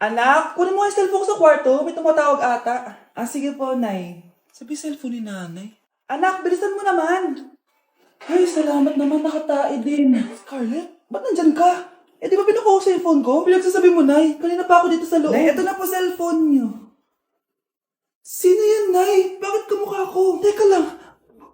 Anak, kunin mo yung cellphone ko sa kwarto. May tumatawag ata. Sige po, Nay. Sabi cellphone ni nanay. Anak, bilisan mo naman. Ay, salamat naman. Nakatae din. Scarlett, ba't nandyan ka? Di ba pinukuha ko sa cellphone ko? Pinagsasabi mo, Nay. Kanina pa ako dito sa loob. Nay, eto na po cellphone niyo. Sino yan, Nay? Bakit kamukha ko? Teka lang.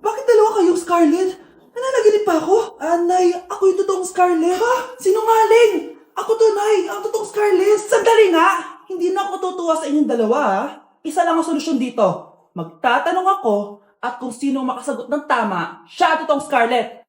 Bakit dalawa kayong Scarlett? Nananaginip pa ako? Nay, ako yung totoong Scarlett. Ha? Sinungaling! Ako to, Nay. Ang totoong Scarlett. Sandali nga! Hindi na ako tutuwa sa inyong dalawa, ha? Isa lang ang solusyon dito. Magtatanong ako at kung sino ang makasagot ng tama, siya ang totoong Scarlett.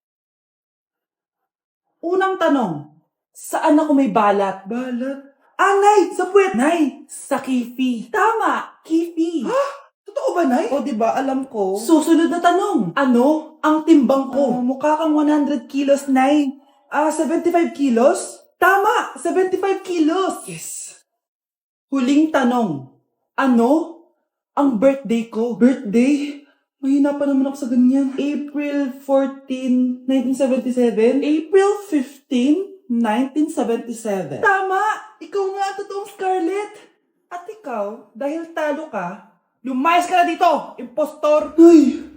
Unang tanong, saan ako may balat? Balat? Nay! Sa puwet! Nay! Sa kifi. Tama! Kifi. Ha? Totoo ba, Nay? O, diba? Alam ko. Susunod na tanong. Ano ang timbang ko? Mukha kang 100 kilos, Nay. 75 kilos? Tama! 75 kilos! Yes. Huling tanong. Ano ang birthday ko? Birthday? Mahina pa naman ako sa ganyan. April 14, 1977? April 15, 1977. Tama! Ikaw nga ang totoong Scarlett. At ikaw, dahil talo ka, lumayas ka na dito, impostor! Ay!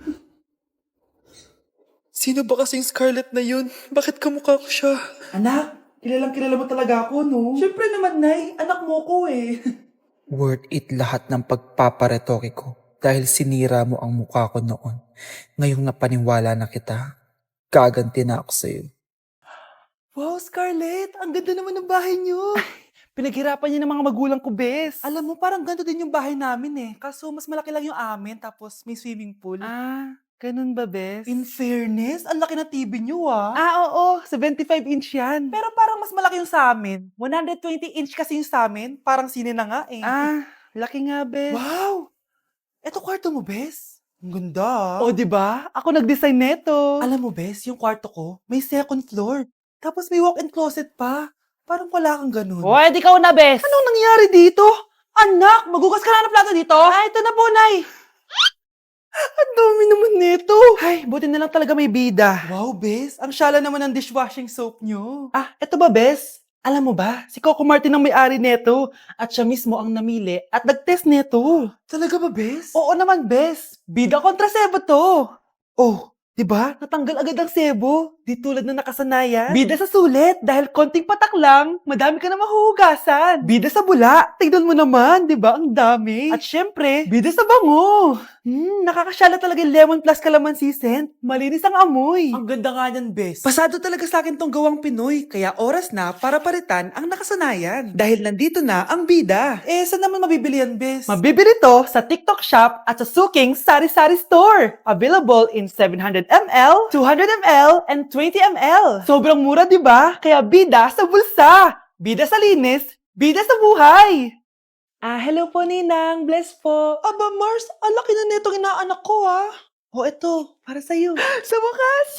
Sino ba kasing Scarlett na yun? Bakit kamukha ko siya? Anak, kilalang kilala mo talaga ako, no? Siyempre naman, Nay. Anak mo ko eh. Worth it lahat ng pagpaparetoke ko dahil sinira mo ang mukha ko noon. Ngayong napaniwala na kita, gaganti na ako sa'yo. Wow, Scarlett! Ang ganda naman ng bahay niyo! Pinaghirapan niya ng mga magulang ko, Bes. Alam mo, parang ganito din yung bahay namin eh. Kaso mas malaki lang yung amin, tapos may swimming pool. Ganun ba, Bes? In fairness, ang laki na TV niyo oo. 75-inch yan. Pero parang mas malaki yung sa amin. 120-inch kasi yung sa amin. Parang sine na nga eh. Laki nga, Bes. Wow! Eto kwarto mo, Bes. Ang ganda. O, diba? Ako nag-design neto. Alam mo, Bes, yung kwarto ko, may second floor. Tapos may walk-in closet pa. Parang wala kang ganun. O, edi ikaw na, Bes. Anong nangyari dito? Anak, magugas ka na ng plato dito? Ito na po, Nay. Ang dami naman nito. Ay, buti na lang talaga may bida. Wow, Bes. Ang syala naman ng dishwashing soap nyo. Eto ba, Bes? Alam mo ba, si Coco Martin ang may-ari neto at siya mismo ang namili at nag-test neto. Talaga ba, Bes? Oo naman, Bes. Bida kontra sebo to. Oh, di ba? Natanggal agad ang sebo. Di tulad na nakasanayan. Bida sa sulit dahil konting patak lang, madami ka na mahuhugasan. Bida sa bula. Tignan mo naman, di ba? Ang dami. At syempre, bida sa bango. Nakakasyala talaga yung lemon plus calamansi scent. Malinis ang amoy. Ang ganda nga niyan, Bes. Pasado talaga sa akin tong gawang Pinoy. Kaya oras na para palitan ang nakasanayan. Dahil nandito na ang bida. Saan naman mabibili yan, Bes? Mabibili to sa TikTok Shop at sa Suking Sari Sari Store. Available in 700 ml, 200 ml, and 20 ml. Sobrang mura, di ba? Kaya bida sa bulsa. Bida sa linis, bida sa buhay. Hello po, Ninang. Bless po. Aba, Mars, ang laki na netong inaanak ko, O, eto, para sa'yo. Sa wakas!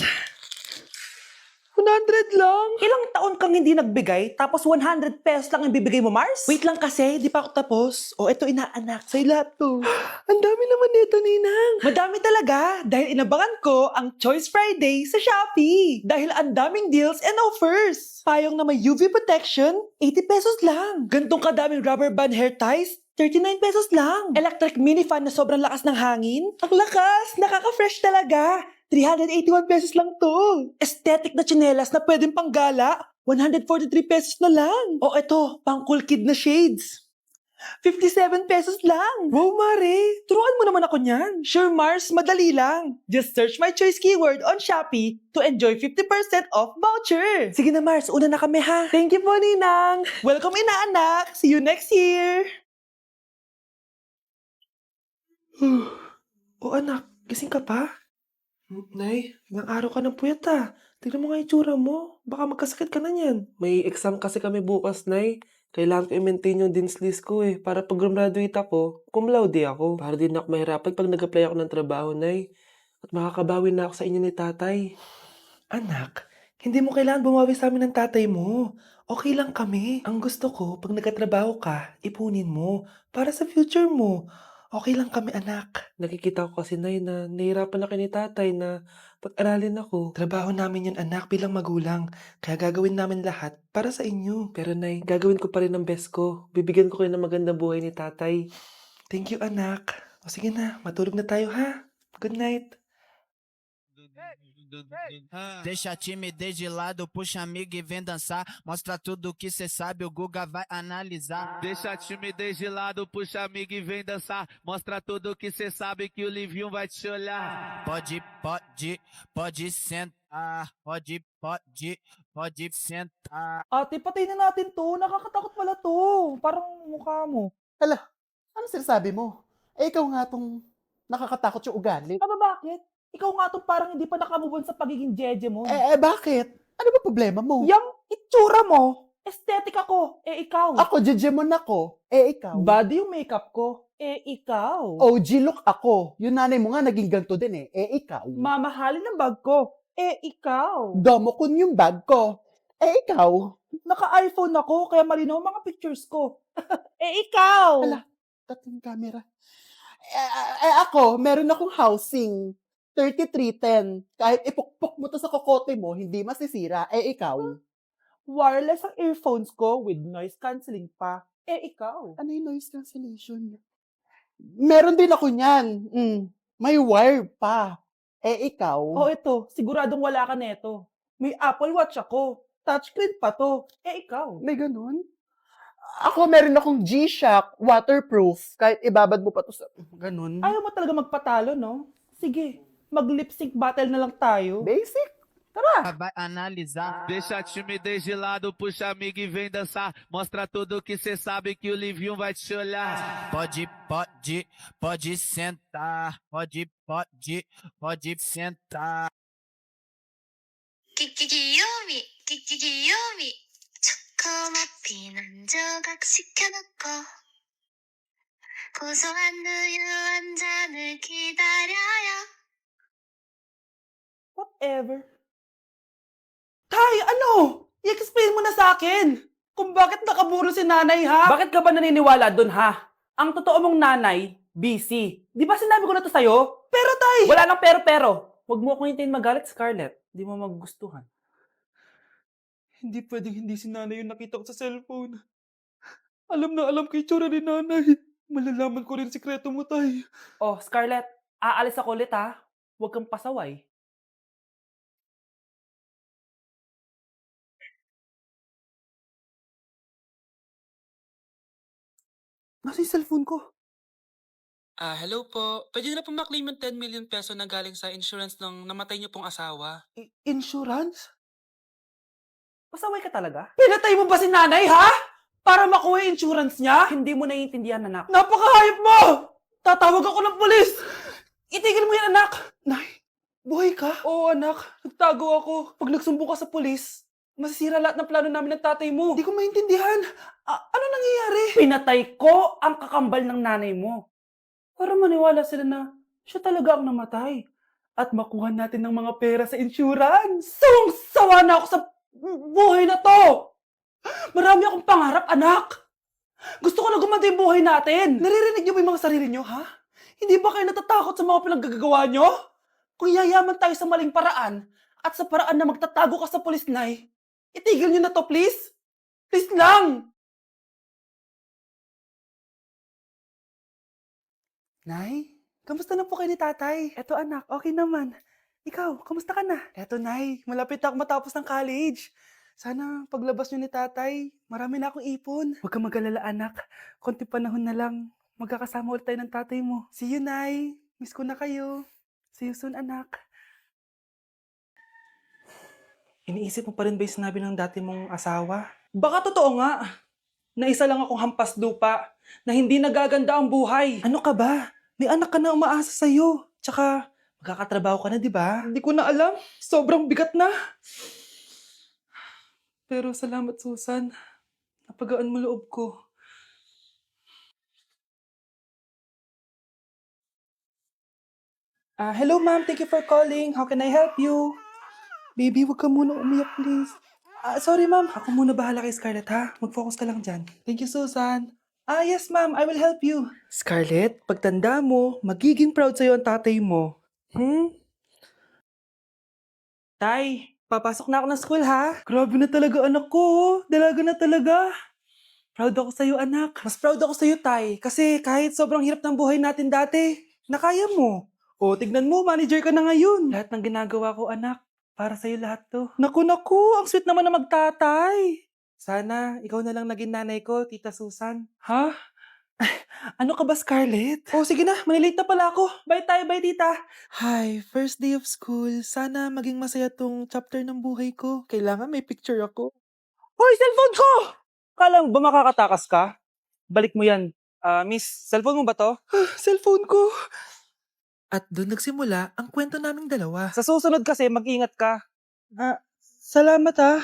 100 lang. Ilang taon kang hindi nagbigay, tapos 100 pesos lang ang bibigay mo, Mars? Wait lang kasi, di pa ako tapos. O, eto inaanak, sa'yo lahat to. Ang dami naman nito, Ninang. Madami talaga, dahil inabangan ko ang Choice Friday sa Shopee. Dahil ang daming deals and offers. Payong na may UV protection, 80 pesos lang. Gantong kadaming rubber band hair ties, 39 pesos lang. Electric mini fan na sobrang lakas ng hangin. Ang lakas, nakaka-fresh talaga. 381 pesos lang to. Aesthetic na tsinelas na pwedeng panggala, 143 pesos na lang. O eto, pang cool kid na shades. 57 pesos lang. Wow, Mare. Turuan mo naman ako niyan. Sure, Mars. Madali lang. Just search my choice keyword on Shopee to enjoy 50% off voucher. Sige na, Mars. Una na kami, ha? Thank you po, Ninang. Welcome, inaanak. See you next year. O anak, gising ka pa? Nay, Ilang araw ka ng puyat Tignan mo nga yung tsura mo. Baka magkasakit ka na niyan. may exam kasi kami bukas, Nay. Kailangan ko i-maintain yung dean's list ko para pag graduate ako, cum laude ako. Para din ako mahirapan pag nag-apply ako ng trabaho, Nay. At makakabawi na ako sa inyo ni tatay. Anak, hindi mo kailangan bumawi sa amin ng tatay mo. Okay lang kami. Ang gusto ko, pag nagkatrabaho ka, ipunin mo para sa future mo. Okay lang kami, anak. Nakikita ko kasi, Nay, na nahihirapan na kayo ni tatay na pag-aralin ako. Trabaho namin yun, anak, bilang magulang. Kaya gagawin namin lahat para sa inyo. Pero, Nay, gagawin ko pa rin ang best ko. Bibigyan ko kayo ng magandang buhay ni tatay. Thank you, anak. O sige na, matulog na tayo, ha? Good night. Deixa a timidez de lado, puxa amigo e vem dançar. Mostra tudo que cê sabe, o Guga vai analisar. Deixa a timidez de lado, puxa amigo e vem dançar. Mostra tudo que cê sabe, que o Livinho vai te olhar. Pode sentar. Pode sentar. Ate, patay na natin to. Nakakatakot pala to. Parang mukha mo. Ano sinasabi mo? Eh, ikaw nga tong nakakatakot yung ugali. Aba, bakit? Ikaw nga tong parang hindi pa nakamove on sa pagiging jeje mo. Bakit? Ano ba problema mo? Yang itsura mo, aesthetic ako, ikaw. Ako, Jejemon ako. Ikaw. Body yung makeup ko, ikaw. OG look ako. Yung nanay mo nga naging ganito din ikaw. Mamahalin ng bag ko, ikaw. Domokun yung bag ko. Ikaw. Naka-iPhone ako, kaya malinaw ang mga pictures ko. Ikaw. Hala. Tatlong camera. Ako, meron akong housing. 3310. Kahit ipukpok mo to sa kokote mo, hindi masisira. Ikaw. Wireless ang earphones ko with noise cancelling pa. Ikaw. Ano yung noise cancellation? Meron din ako niyan. May wire pa. Ikaw. Oh, ito, siguradong wala ka neto. May Apple Watch ako. Touchscreen pa to. Ikaw. May ganun? Ako, meron akong G-Shock, waterproof. Kahit ibabad mo pa to sa... Ganun. Ayaw mo talaga magpatalo, no? Sige, mag-lip sync battle na lang tayo. Basic. Vai analisar. Deixa a timidez de lado, puxa amigo e vem dançar. Mostra tudo que cê sabe, que o Livinho vai te olhar. Pode sentar. Pode sentar. 귀요미 귀요미 초코머핀 한 조각 시켜놓고 고소한 우유 한 잔을 기다려요. Whatever. Tay, ano? I-explain mo na sa akin. Kung bakit nakaburo si nanay, ha? Bakit ka ba naniniwala dun, ha? Ang totoo mong nanay, busy. Di ba sinabi ko na to sa'yo? Pero, tay! Wala lang pero. Huwag mo akong hintayin magalit, Scarlett. Di mo magugustuhan. Hindi pwedeng hindi si nanay yung nakita ko sa cellphone. Alam na alam ko yung tsura ni nanay. Malalaman ko rin sikreto mo, tay. Oh, Scarlett, aalis ako ulit, ha? Huwag kang pasaway. Nasa yung cellphone ko? Hello po. Pwede na po maklaim yung 10 million peso na galing sa insurance ng namatay niyo pong asawa. Insurance? Pasaway ka talaga? Pinatay mo ba si nanay, ha? Para makuha yung insurance niya? Hindi mo naiintindihan, anak. Napakahayop mo! Tatawag ako ng polis! Itigil mo yan, anak! Nay, buhay ka? Oo, anak. Nagtago ako. Pag nagsumbong ka sa polis, masisira lahat ng plano namin ng tatay mo. Hindi ko maintindihan. Ano nangyayari? Pinatay ko ang kakambal ng nanay mo. Para maniwala sila na siya talaga ang namatay. At makuha natin ng mga pera sa insurance. Sawang-sawa na ako sa buhay na to. Marami akong pangarap, anak. Gusto ko na gumanda yung buhay natin. Naririnig niyo ba yung mga sarili niyo, ha? Hindi ba kayo natatakot sa mga pinaggagawa niyo? Kung yayaman tayo sa maling paraan at sa paraan na magtatago ka sa pulis, Nay, itigil niyo na to, please. Please lang. Nay, kamusta na po kayo ni tatay? Eto anak, okay naman. Ikaw, kamusta ka na? Eto Nay, malapit ako matapos ng college. Sana paglabas niyo ni tatay, marami na akong ipon. Huwag kang mag-alala anak, konti panahon na lang. Magkakasama ulit tayo ng tatay mo. See you, Nay. Miss ko na kayo. See you soon, anak. Iniisip mo pa rin ba yung sinabi ng dati mong asawa? Baka totoo nga. Na isa lang akong hampas lupa, na hindi nagaganda ang buhay. Ano ka ba? May anak ka na umaasa sa'yo. Tsaka, magkakatrabaho ka na, di ba? Hindi ko na alam. Sobrang bigat na. Pero salamat, Susan. Napagaan mo loob ko. Hello, ma'am. Thank you for calling. How can I help you? Baby, wag ka muna umiyak, please. Sorry, ma'am. Ako muna bahala kay Scarlett, ha? Mag-focus ka lang dyan. Thank you, Susan. Yes ma'am, I will help you. Scarlett, pagtanda mo, magiging proud sa'yo ang tatay mo. Tay, papasok na ako ng school ha. Grabe na talaga anak ko, oh. Dalaga na talaga. Proud ako sa'yo anak. Mas proud ako sa'yo tay, kasi kahit sobrang hirap ng buhay natin dati, nakaya mo. O, tignan mo, manager ka na ngayon. Lahat ng ginagawa ko anak, para sa'yo lahat to. Naku, ang sweet naman na magtatay. Sana, ikaw na lang naging nanay ko, Tita Susan. Ha? Ano ka ba, Scarlett? Oh, sige na. Malilate na pala ako. Bye tayo, bye, tita. Hi, first day of school. Sana maging masaya tong chapter ng buhay ko. Kailangan may picture ako. Hoy, cellphone ko! Kala mo ba makakatakas ka? Balik mo yan. Miss, cellphone mo ba to? Cellphone ko. At doon nagsimula ang kwento naming dalawa. Sa susunod kasi, mag-ingat ka. Salamat ah.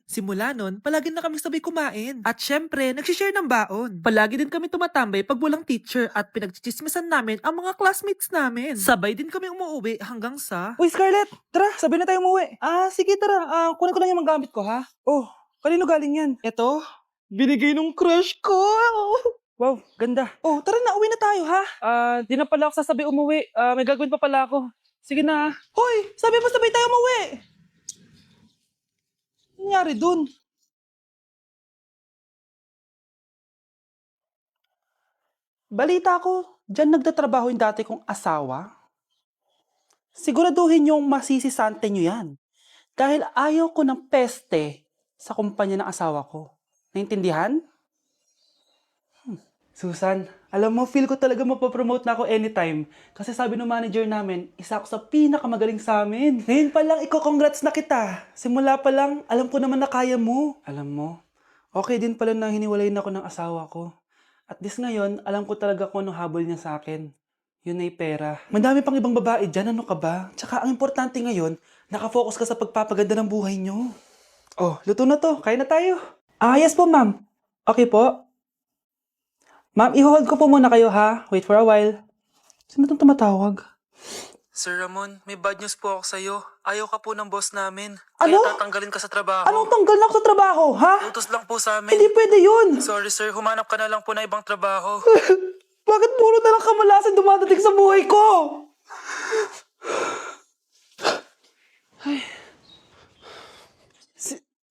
Simula nun, palagi na kami sabay kumain. At syempre, nagsishare ng baon. Palagi din kami tumatambay pag walang teacher at pinagchichismisan namin ang mga classmates namin. Sabay din kami umuwi hanggang sa... Uy, Scarlett! Tara, sabay na tayo umuwi. Sige, tara. Kunin ko lang yung mga gamit ko, ha? Oh, kanino galing yan? Eto, binigay nung crush ko. Wow, ganda. Oh, tara na, uwi na tayo, ha? Di na pala ako sasabay umuwi. May gagawin pa pala ako. Sige na. Hoy, sabi mo sabay tayo umuwi. Ano nangyari dun? Balita ko, dyan nagtatrabaho yung dati kong asawa. Siguraduhin yung masisisante nyo yan. Dahil ayaw ko ng peste sa kumpanya ng asawa ko. Naintindihan? Susan, alam mo, feel ko talaga mapapromote na ako anytime. Kasi sabi ng manager namin, isa ako sa pinakamagaling sa amin. Ngayon pa lang, congrats na kita. Simula pa lang, alam ko naman na kaya mo. Alam mo, okay din pala na hiniwalayin ako ng asawa ko. At this ngayon, alam ko talaga kung anong habol niya sa akin. Yun ay pera. Madami pang ibang babae dyan, ano ka ba? Tsaka ang importante ngayon, nakafocus ka sa pagpapaganda ng buhay nyo. Oh, luto na to. Kain na tayo. Yes po, ma'am. Okay po. Ma'am, i-hold ko po muna kayo ha. Wait for a while. Sino itong tumatawag? Sir Ramon, may bad news po ako sa'yo. Ayaw ka po ng boss namin. Ano? Kaya tatanggalin ka sa trabaho. Anong tanggal na ako sa trabaho, ha? Utos lang po sa amin. Hindi pwede yun. Sorry sir, humanap ka na lang po na ibang trabaho. Bakit puro na lang kamalasan dumadating sa buhay ko? Ay.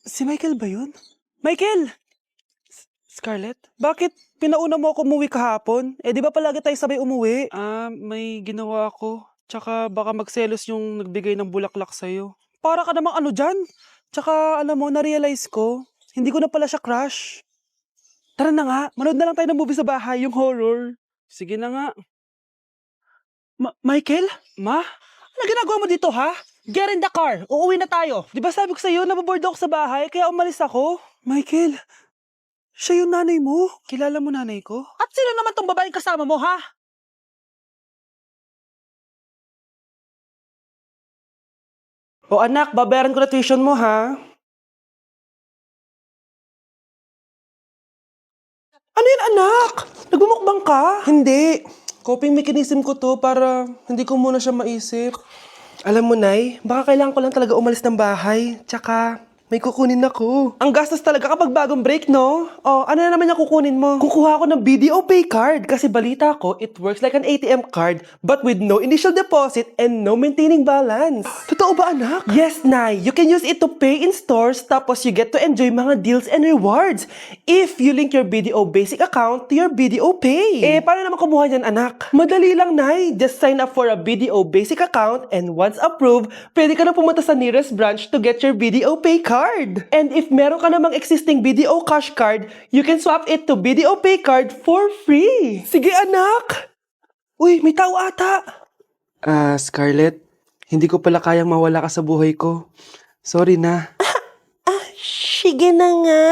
Si Michael ba yun? Michael! Scarlett, bakit pinauna mo ako umuwi kahapon? Di ba palagi tayo sabay umuwi? May ginawa ako. Tsaka baka magselos yung nagbigay ng bulaklak sa'yo. Para ka namang ano dyan? Tsaka alam mo, na-realize ko, hindi ko na pala siya crush. Tara na nga, manood na lang tayo ng movie sa bahay, yung horror. Sige na nga. Michael? Ma? Ano ginagawa mo dito, ha? Get in the car! Uuwi na tayo! Di ba sabi ko sa'yo, nababoard ako sa bahay, kaya umalis ako? Michael, siya yung nanay mo? Kilala mo nanay ko? At sino naman tong babaeng kasama mo, ha? O anak, babayaran ko na tuition mo, ha? Ano yun, anak? Nagmumukbang ka? Hindi. Coping mechanism ko to para hindi ko muna siya maisip. Alam mo, Nay, baka kailangan ko lang talaga umalis ng bahay. Tsaka, may kukunin ako. Ang gastos talaga kapag bagong break, no? Oh, ano na naman yung kukunin mo? Kukuha ako ng BDO Pay card kasi balita ko, it works like an ATM card but with no initial deposit and no maintaining balance. Totoo ba, anak? Yes, Nay. You can use it to pay in stores tapos you get to enjoy mga deals and rewards if you link your BDO Basic account to your BDO Pay. Paano naman kumuha niyan, anak? Madali lang, Nay. Just sign up for a BDO Basic account and once approved, pwede ka na pumunta sa nearest branch to get your BDO Pay card. And if meron ka namang existing BDO Cash card, you can swap it to BDO Pay card for free. Sige, anak! Uy, may tao ata! Scarlett, hindi ko pala kayang mawala ka sa buhay ko. Sorry na. Sige na nga.